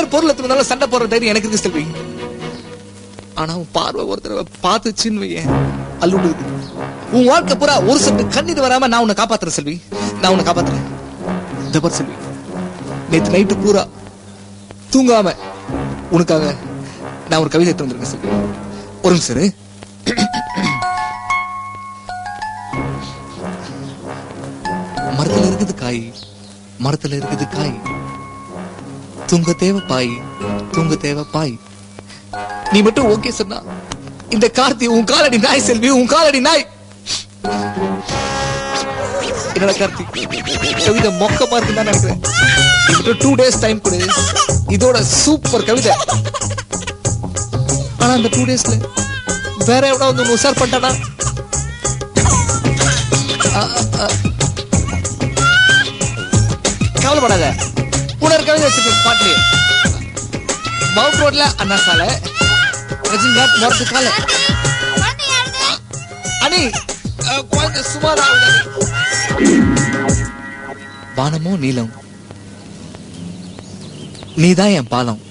1000 பொருள் எடுத்துனாலும் சண்டை போடுற தைரியம் எனக்கு இருக்கு செல்வி. ஆனா உன் பார்வை ஒரு தடவை பார்த்துச்சுன்னு வையேன் அல்லுண்டு. உன் வாழ்க்கை பூரா ஒரு சொட்டு கண்ணீர் வராம நான் உன்னை காப்பாத்துறேன் செல்வி. நான் உன்னை காப்பாத்துறேன். தபர் செல்வி, நேத்து நைட்டு பூரா தூங்காம உனக்காக நான் ஒரு கவிதை எடுத்து வந்திருக்கேன் செல்வி. ஒரு நிமிஷம். மரத்துல இருக்குது காய், மரத்துல இருக்குது காய், தூங்க தேவை பாய், தூங்க தேவை பாய். நீ மட்டும் ஓகே சொன்னா இந்த கார்த்தி உன் காலடி நாய் செல்வி, உன் காலடி நாய். என்னடா கார்த்தி, கவிதை மொக்கமா இருக்குன்னு நினைக்கிறேன். 2 days டைம் கொடு, இதோட சூப்பர் கவிதை. ஆனா அந்த 2 daysல வேற எவ்வளவு வந்து உஷார் பண்ணிட்டானா? கவலைப்படாத, உணர் கவிதை வச்சிருக்க ஸ்பாட்லயே. மவுண்ட் ரோட்ல அண்ணா சாலை, ரஜினிகாந்த் மரத்து காலை. அனி குழந்தை சுமாரா. வானமோ நீளம், நீதான் என் பாலம்.